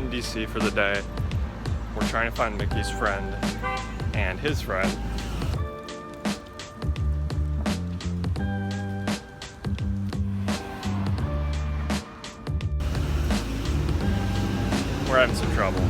in DC for the day. We're trying to find Mickey's friend and his friend. We're having some trouble.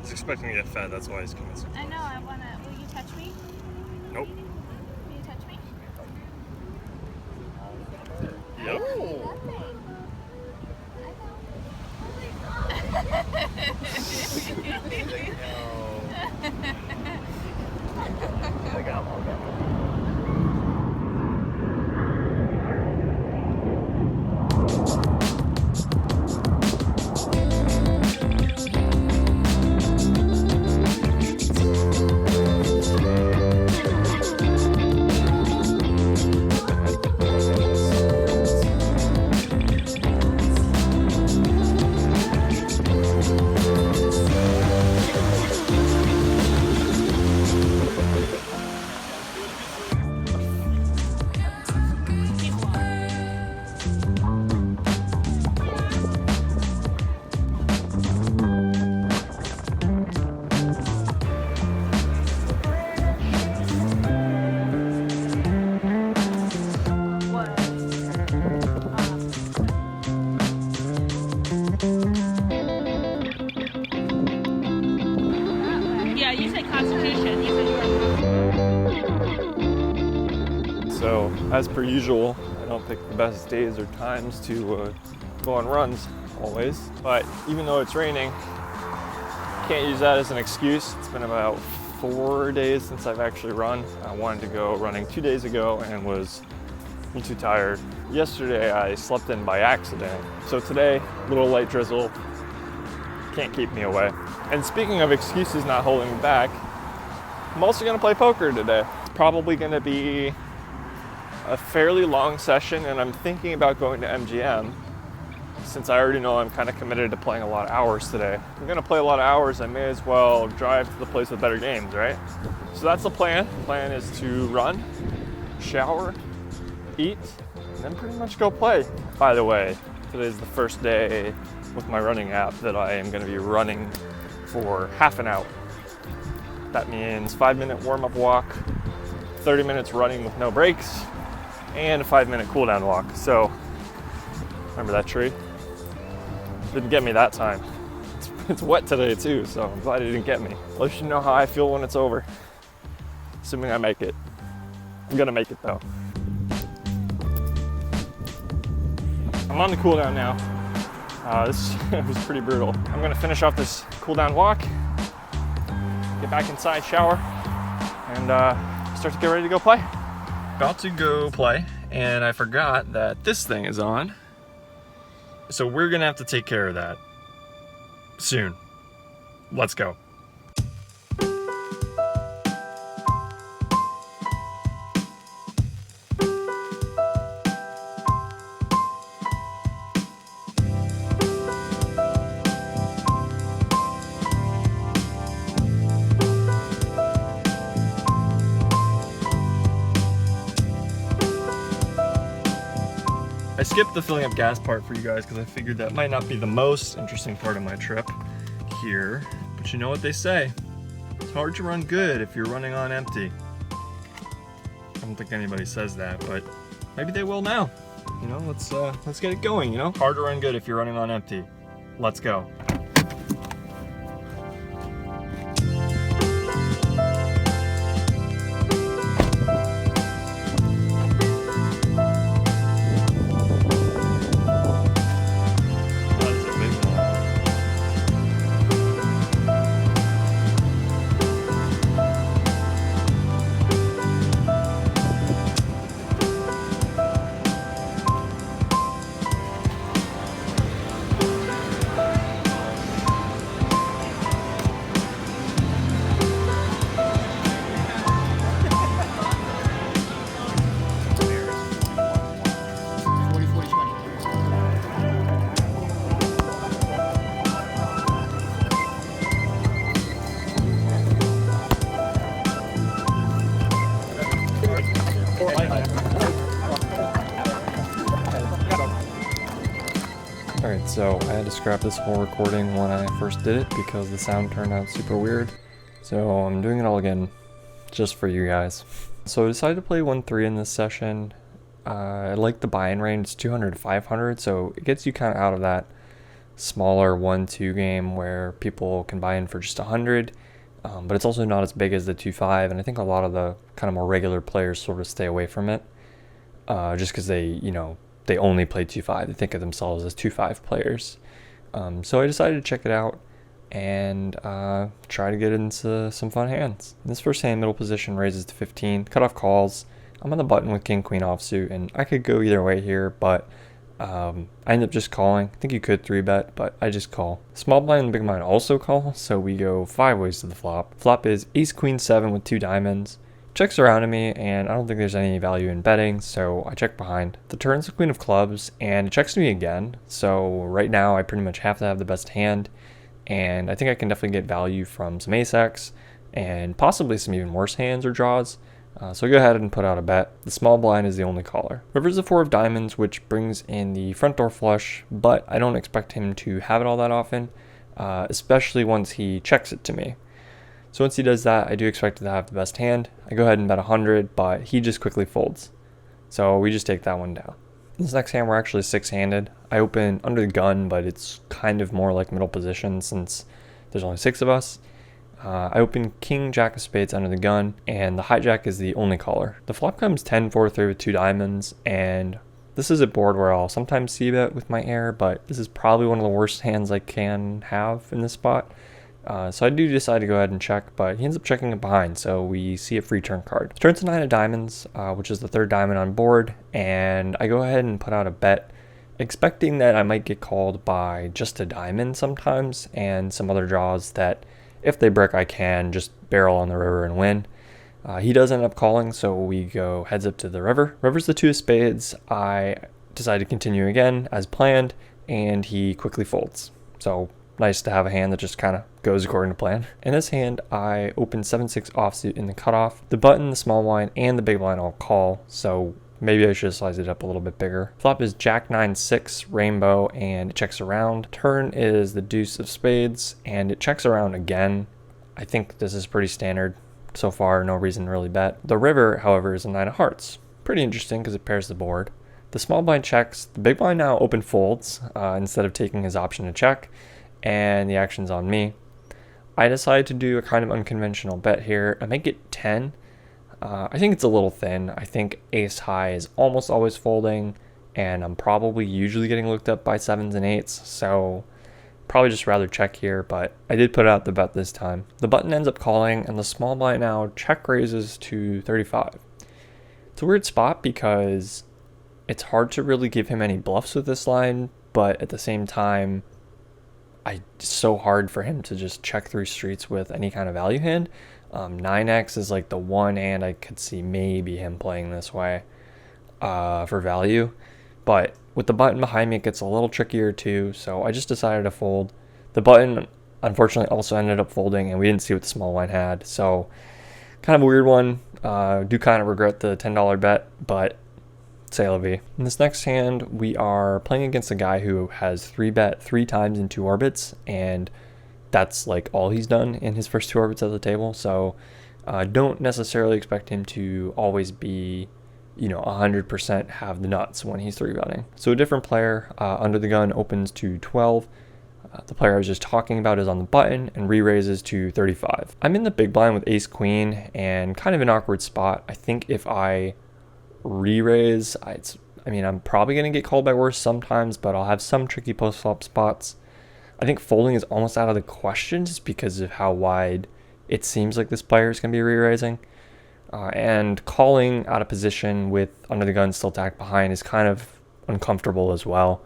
He's expecting to get fed, that's why he's coming. I know, I wanna. Will you touch me? Nope. Will you touch me? Yep. I got one. So, as per usual, I don't pick the best days or times to go on runs always, but even though it's raining, can't use that as an excuse. It's been about 4 days since I've actually run. I wanted to go running 2 days ago and was a little too tired. Yesterday I slept in by accident, so today, a little light drizzle, can't keep me away. And speaking of excuses not holding me back, I'm also gonna play poker today. It's probably gonna be a fairly long session, and I'm thinking about going to MGM since I already know I'm kind of committed to playing a lot of hours today. If I'm gonna play a lot of hours, I may as well drive to the place with better games, right? So that's the plan. The plan is to run, shower, eat, and then pretty much go play. By the way, today's the first day with my running app that I am gonna be running for half an hour. That means 5-minute warm-up walk, 30 minutes running with no breaks, and a 5-minute cool down walk. So, remember that tree? Didn't get me that time. It's wet today too, so I'm glad it didn't get me. I'll let you know how I feel when it's over. Assuming I make it. I'm gonna make it though. I'm on the cool down now. This was pretty brutal. I'm gonna finish off this cool down walk, get back inside, shower, and start to get ready to go play. About to go play, and I forgot that this thing is on. So we're gonna have to take care of that soon. Let's go. I skipped the filling up gas part for you guys because I figured that might not be the most interesting part of my trip here. But you know what they say, it's hard to run good if you're running on empty. I don't think anybody says that, but maybe they will now. You know, let's get it going, you know? Hard to run good if you're running on empty. Let's go. Alright, so I had to scrap this whole recording when I first did it because the sound turned out super weird. So I'm doing it all again, just for you guys. So I decided to play 1-3 in this session. I like the buy-in range, it's 200 to 500, so it gets you kind of out of that smaller 1-2 game where people can buy in for just 100. But it's also not as big as the 2-5, and I think a lot of the kind of more regular players sort of stay away from it, just because they only play 2-5. They think of themselves as 2-5 players. So I decided to check it out and try to get into some fun hands. This first hand, middle position, raises to 15. Cutoff calls. I'm on the button with king, queen offsuit, and I could go either way here, but I end up just calling. I think you could 3-bet, but I just call. Small blind and big blind also call, so we go 5 ways to the flop. Flop is ace, queen, 7 with 2 diamonds. Checks around to me, and I don't think there's any value in betting, so I check behind. The turn's the queen of clubs, and it checks to me again, so right now I pretty much have to have the best hand, and I think I can definitely get value from some ace-x, and possibly some even worse hands or draws, so I go ahead and put out a bet. The small blind is the only caller. River's the 4 of diamonds, which brings in the front door flush, but I don't expect him to have it all that often, especially once he checks it to me. So once he does that, I do expect to have the best hand. I go ahead and bet 100, but he just quickly folds. So we just take that one down. This next hand, we're actually 6-handed. I open under the gun, but it's kind of more like middle position since there's only 6 of us. I open king, jack of spades under the gun, and the hijack is the only caller. The flop comes 10-4-3 with 2 diamonds, and this is a board where I'll sometimes c-bet with my air, but this is probably one of the worst hands I can have in this spot. So I do decide to go ahead and check, but he ends up checking it behind, so we see a free turn card. Turns to 9 of diamonds, which is the 3rd diamond on board, and I go ahead and put out a bet, expecting that I might get called by just a diamond sometimes, and some other draws that, if they brick, I can just barrel on the river and win. He does end up calling, so we go heads up to the river. River's the 2 of spades. I decide to continue again as planned, and he quickly folds. So nice to have a hand that just kind of goes according to plan. In this hand, I open 7-6 offsuit in the cutoff. The button, the small blind, and the big blind all call, so maybe I should size it up a little bit bigger. Flop is jack 9-6 rainbow, and it checks around. Turn is the deuce of spades, and it checks around again. I think this is pretty standard so far, no reason to really bet. The river, however, is a 9 of hearts. Pretty interesting because it pairs the board. The small blind checks. The big blind now open folds instead of taking his option to check, and the action's on me. I decided to do a kind of unconventional bet here. I make it 10. I think it's a little thin. I think ace high is almost always folding, and I'm probably usually getting looked up by 7s and 8s, so probably just rather check here, but I did put out the bet this time. The button ends up calling, and the small blind now check raises to 35. It's a weird spot because it's hard to really give him any bluffs with this line, but at the same time, it's so hard for him to just check through streets with any kind of value hand. 9x is like the one hand I could see maybe him playing this way for value. But with the button behind me, it gets a little trickier too, so I just decided to fold. The button, unfortunately, also ended up folding, and we didn't see what the small blind had. So kind of a weird one. Do kind of regret the $10 bet, but c'est la vie. In this next hand, we are playing against a guy who has 3-bet 3 times in 2 orbits, and that's like all he's done in his first 2 orbits at the table. So don't necessarily expect him to always be 100% have the nuts when he's 3-betting. So a different player under the gun opens to 12. The player I was just talking about is on the button and re-raises to 35. I'm in the big blind with ace queen and kind of an awkward spot. I think if I re-raise, I'm probably going to get called by worse sometimes, but I'll have some tricky post-flop spots. I think folding is almost out of the question just because of how wide it seems like this player is going to be re-raising. And calling out of position with under the gun still tacked behind is kind of uncomfortable as well.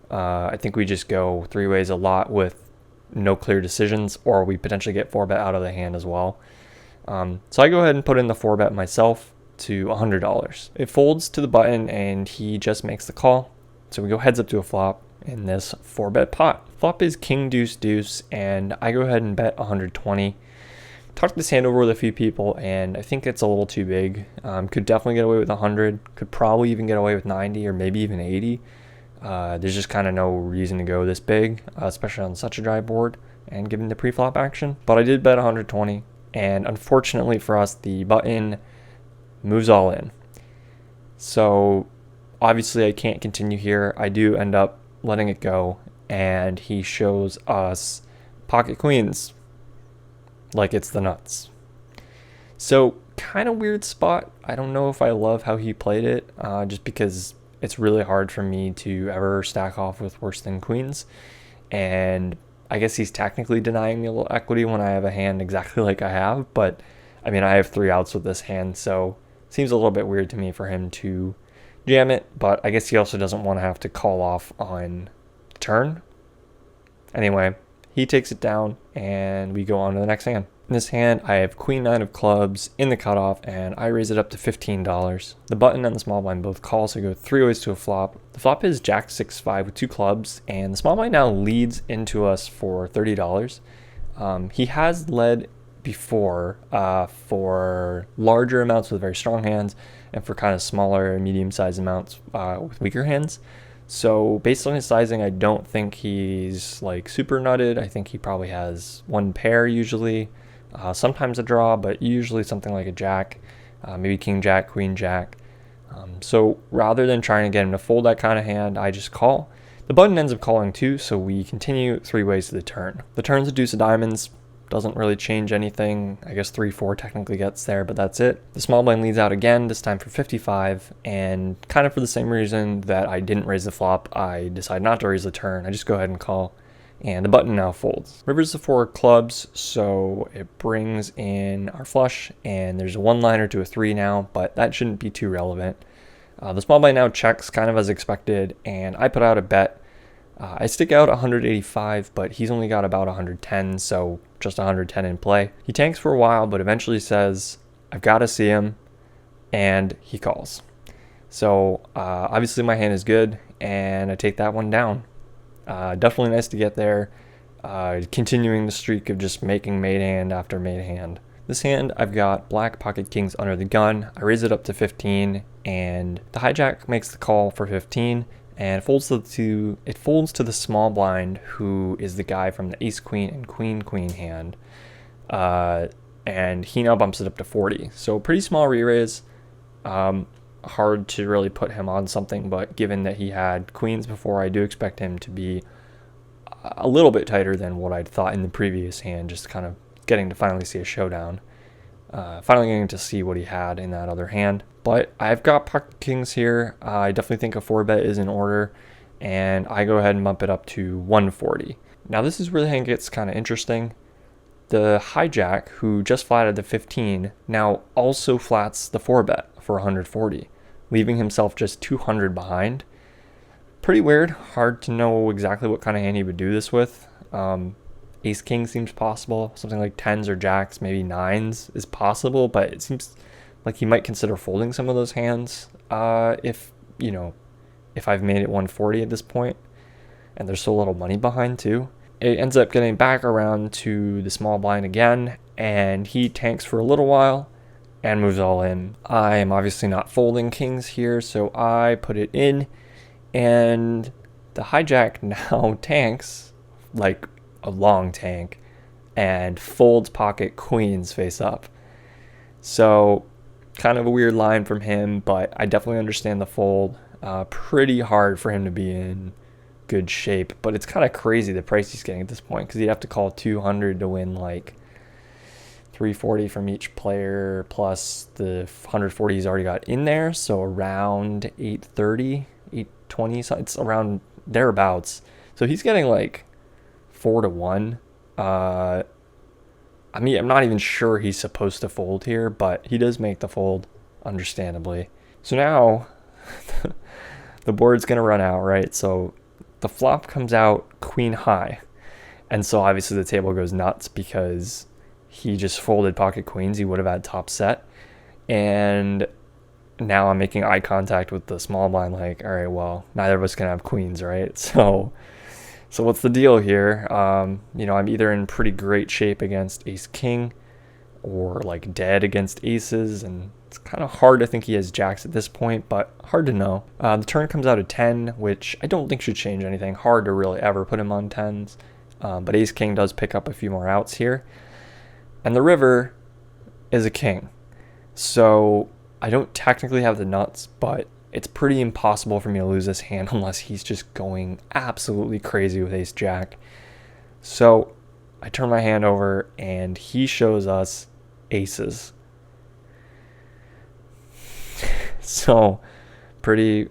I think we just go 3 ways a lot with no clear decisions, or we potentially get 4-bet out of the hand as well. So I go ahead and put in the 4-bet myself to $100. It folds to the button and he just makes the call. So we go heads up to a flop in this 4-bet pot. Flop is king deuce deuce, and I go ahead and bet 120. Talked this hand over with a few people, and I think it's a little too big. Could definitely get away with 100. Could probably even get away with 90 or maybe even 80. There's just kind of no reason to go this big, especially on such a dry board and given the pre-flop action. But I did bet 120, and unfortunately for us, the button moves all in. So obviously I can't continue here. I do end up letting it go, and he shows us pocket queens like it's the nuts. So kind of weird spot. I don't know if I love how he played it, just because it's really hard for me to ever stack off with worse than queens. And I guess he's technically denying me a little equity when I have a hand exactly like I have, but I mean, I have 3 outs with this hand, so it seems a little bit weird to me for him to jam it, but I guess he also doesn't want to have to call off on the turn. Anyway, he takes it down, and we go on to the next hand. In this hand, I have queen 9 of clubs in the cutoff, and I raise it up to $15. The button and the small blind both call, so I go 3 ways to a flop. The flop is jack 6-5 with 2 clubs, and the small blind now leads into us for $30. He has led before for larger amounts with very strong hands, and for kind of smaller and medium-sized amounts with weaker hands. So based on his sizing, I don't think he's like super nutted. I think he probably has 1 pair usually. Sometimes a draw, but usually something like a jack, maybe king jack, queen jack. So rather than trying to get him to fold that kind of hand, I just call. The button ends up calling too, so we continue 3 ways to the turn. The turn's a deuce of diamonds, doesn't really change anything. I guess 3-4 technically gets there, but that's it. The small blind leads out again, this time for 55, and kind of for the same reason that I didn't raise the flop, I decide not to raise the turn. I just go ahead and call. And the button now folds. River's the 4 clubs, so it brings in our flush, and there's a 1-liner to a 3 now, but that shouldn't be too relevant. The small blind now checks kind of as expected, and I put out a bet. I stick out 185, but he's only got about 110, so just 110 in play. He tanks for a while, but eventually says, I've got to see him, and he calls. So obviously my hand is good, and I take that one down. Definitely nice to get there, continuing the streak of just making made hand after made hand. This hand, I've got black pocket kings under the gun. I raise it up to 15, and the hijack makes the call for 15, and it folds to the small blind, who is the guy from the ace queen and queen queen hand, and he now bumps it up to 40. So pretty small re-raise. Hard to really put him on something, but given that he had queens before, I do expect him to be a little bit tighter than what I'd thought in the previous hand, just kind of getting to finally see a showdown, finally getting to see what he had in that other hand. But I've got pocket kings here. I definitely think a 4-bet is in order, and I go ahead and bump it up to 140. Now this is where the hand gets kind of interesting. The hijack, who just flatted the 15, now also flats the 4-bet for 140, leaving himself just 200 behind. Pretty weird. Hard to know exactly what kind of hand he would do this with. Ace king seems possible. Something like 10s or jacks, maybe 9s is possible, but it seems like he might consider folding some of those hands if I've made it 140 at this point, and there's so little money behind too. It ends up getting back around to the small blind again, and he tanks for a little while and moves all in. I am obviously not folding kings here, so I put it in, and the hijack now tanks, like a long tank, and folds pocket queens face up. So kind of a weird line from him, but I definitely understand the fold. Pretty hard for him to be in good shape, but it's kind of crazy the price he's getting at this point, because he'd have to call 200 to win like 340 from each player, plus the 140 he's already got in there, so around 830, 820, so it's around thereabouts. So he's getting like 4-1. I mean, I'm not even sure he's supposed to fold here, but he does make the fold, understandably. So now the board's gonna run out, right? So the flop comes out queen high, and so obviously the table goes nuts because he just folded pocket queens. He would have had top set, and now I'm making eye contact with the small blind, like, all right, well, neither of us can have queens, right? So what's the deal here? I'm either in pretty great shape against ace king, or like dead against aces, and it's kind of hard to think he has jacks at this point, but hard to know. The turn comes out a 10, which I don't think should change anything. Hard to really ever put him on 10s, but ace king does pick up a few more outs here. And the river is a king. So I don't technically have the nuts, but it's pretty impossible for me to lose this hand unless he's just going absolutely crazy with ace jack. So I turn my hand over and he shows us aces. So pretty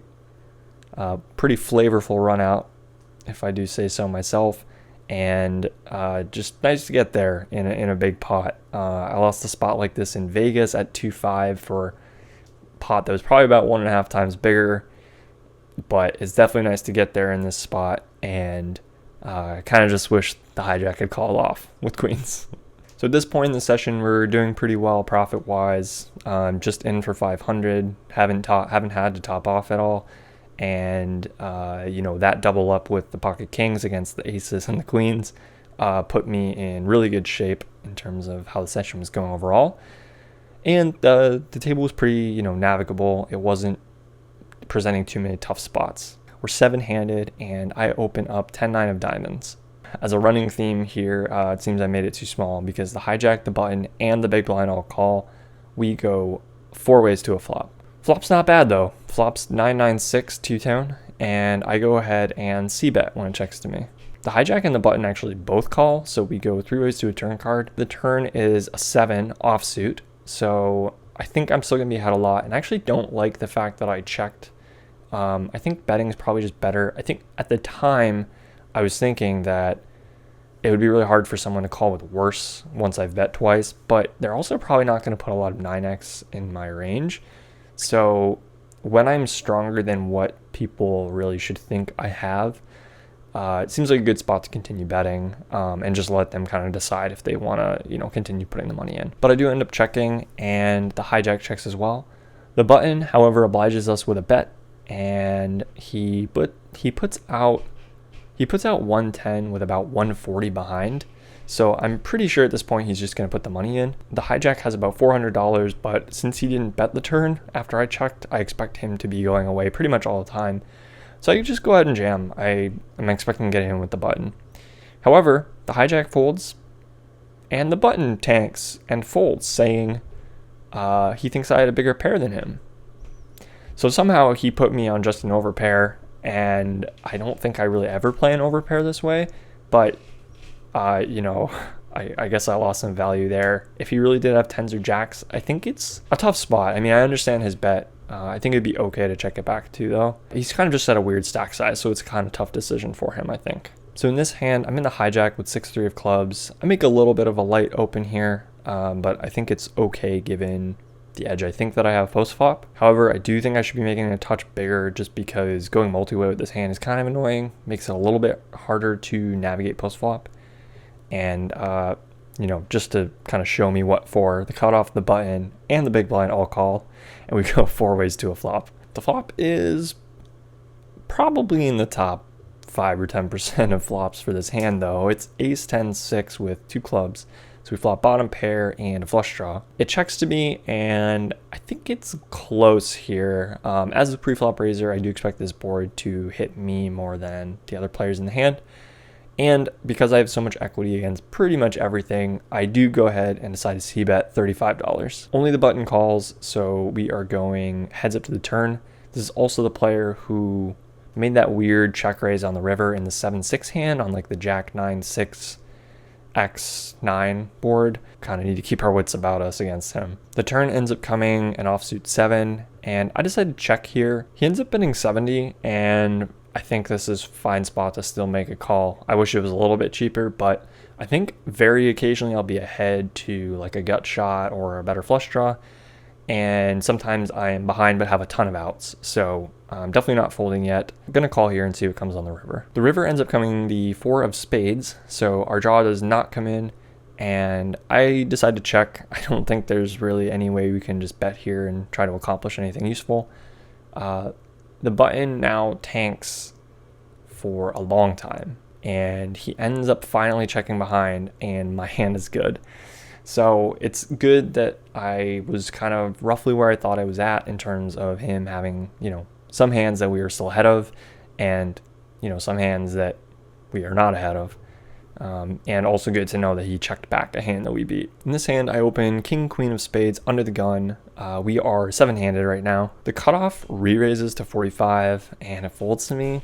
flavorful run out, if I do say so myself. And just nice to get there in a big pot. I lost a spot like this in Vegas at 2-5 for a pot that was probably about 1.5 times bigger, but it's definitely nice to get there in this spot, and I kind of just wish the hijack had called off with queens. So at this point in the session, we're doing pretty well profit-wise. Just in for 500, haven't had to top off at all. And, that double up with the pocket kings against the aces and the queens put me in really good shape in terms of how the session was going overall. And the table was pretty, navigable. It wasn't presenting too many tough spots. We're 7-handed, and I open up 10-9 of diamonds. As a running theme here, it seems I made it too small because the hijack, the button, and the big blind all call. We go 4 ways to a flop. Flop's not bad though. Flop's 9-9-6 two-tone, and I go ahead and c-bet when it checks to me. The hijack and the button actually both call, so we go 3 ways to a turn card. The turn is a 7 offsuit, so I think I'm still gonna be ahead a lot, and I actually don't like the fact that I checked. I think betting is probably just better. I think at the time I was thinking that it would be really hard for someone to call with worse once I've bet twice, but they're also probably not going to put a lot of 9x in my range. So when I'm stronger than what people really should think I have, it seems like a good spot to continue betting, and just let them kind of decide if they want to, continue putting the money in. But I do end up checking, and the hijack checks as well. The button, however, obliges us with a bet, and he puts out 110 with about 140 behind. So I'm pretty sure at this point he's just going to put the money in. The hijack has about $400, but since he didn't bet the turn after I checked, I expect him to be going away pretty much all the time. So I could just go ahead and jam. I'm expecting to get in with the button. However, the hijack folds, and the button tanks and folds, saying he thinks I had a bigger pair than him. So somehow he put me on just an overpair, and I don't think I really ever play an overpair this way, but I guess I lost some value there. If he really did have 10s or jacks, I think it's a tough spot. I mean, I understand his bet. I think it'd be okay to check it back too, though. He's kind of just at a weird stack size, so it's a kind of tough decision for him, I think. So in this hand, I'm in the hijack with 6-3 of clubs. I make a little bit of a light open here, but I think it's okay given the edge I think that I have post flop. However, I do think I should be making it a touch bigger just because going multi-way with this hand is kind of annoying, makes it a little bit harder to navigate post flop. And, just to kind of show me what for, the cutoff, the button, and the big blind all call, and we go 4 ways to a flop. The flop is probably in the top 5 or 10% of flops for this hand, though. It's ace 10-6 with 2 clubs. So we flop bottom pair and a flush draw. It checks to me, and I think it's close here. As a pre-flop raiser, I do expect this board to hit me more than the other players in the hand. And because I have so much equity against pretty much everything, I do go ahead and decide to c-bet $35. Only the button calls, so we are going heads up to the turn. This is also the player who made that weird check raise on the river in the 7-6 hand on like the Jack 9-6 X9 board. Kind of need to keep our wits about us against him. The turn ends up coming an offsuit 7, and I decided to check here. He ends up betting 70, and I think this is a fine spot to still make a call. I wish it was a little bit cheaper, but I think very occasionally I'll be ahead to like a gut shot or a better flush draw, and sometimes I am behind but have a ton of outs, so I'm definitely not folding yet. I'm gonna call here and see what comes on the river. The river ends up coming the 4 of spades, so our draw does not come in, and I decide to check. I don't think there's really any way we can just bet here and try to accomplish anything useful. The button now tanks for a long time, and he ends up finally checking behind, and my hand is good. So it's good that I was kind of roughly where I thought I was at in terms of him having, some hands that we were still ahead of, and, some hands that we are not ahead of. And also good to know that he checked back a hand that we beat. In this hand, I open King, Queen of Spades under the gun. We are 7-handed right now. The cutoff re-raises to 45 and it folds to me.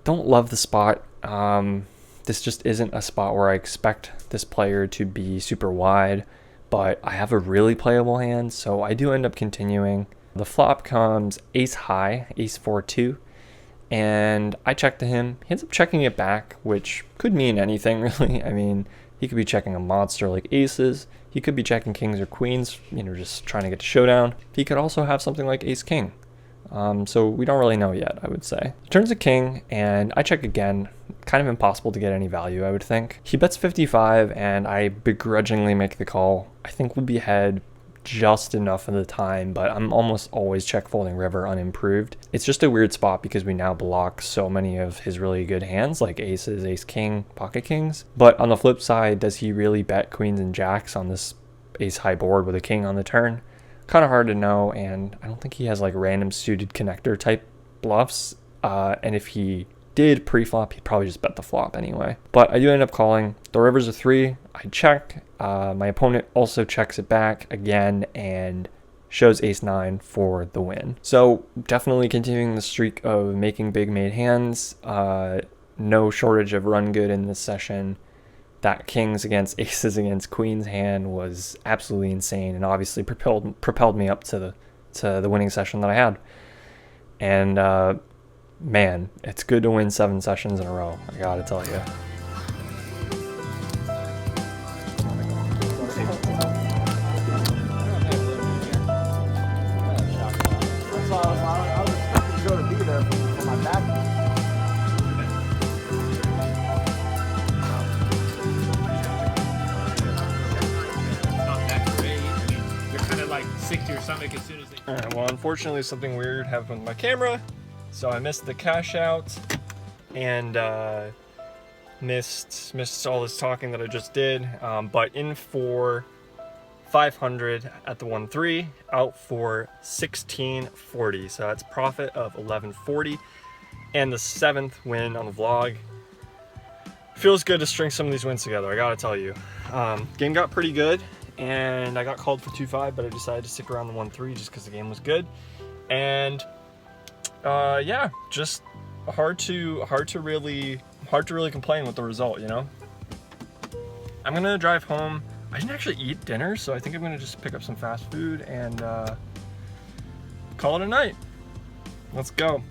Don't love the spot. This just isn't a spot where I expect this player to be super wide, but I have a really playable hand, so I do end up continuing. The flop comes ace high, ace 4-2. And I check to him. He ends up checking it back, which could mean anything, really. I mean, he could be checking a monster like aces. He could be checking kings or queens, just trying to get to showdown. He could also have something like ace-king. So we don't really know yet, I would say. He turns a king, and I check again. Kind of impossible to get any value, I would think. He bets 55, and I begrudgingly make the call. I think we'll be ahead just enough of the time, but I'm almost always check folding river unimproved. It's just a weird spot because we now block so many of his really good hands like aces, ace king, pocket kings. But on the flip side, does he really bet queens and jacks on this ace high board with a king on the turn? Kind of hard to know, and I don't think he has like random suited connector type bluffs, and if he did pre-flop, he'd probably just bet the flop anyway. But I do end up calling. The river's a 3. I check. My opponent also checks it back again and shows ace-9 for the win. So definitely continuing the streak of making big made hands. No shortage of run good in this session. That kings against aces against queens hand was absolutely insane, and obviously propelled me up to the winning session that I had. And man, it's good to win 7 sessions in a row, I gotta tell you. Sick to your stomach as soon as they. Alright, well, unfortunately something weird happened with my camera, so I missed the cash out and missed all this talking that I just did. But in for 500 at the 1-3, out for 1640. So that's profit of 1140, and the 7th win on the vlog. Feels good to string some of these wins together, I gotta tell you. Game got pretty good, and I got called for 2-5, but I decided to stick around the 1-3 just because the game was good. And yeah, just hard to really complain with the result, I'm gonna drive home. I didn't actually eat dinner, so I think I'm gonna just pick up some fast food and call it a night. Let's go.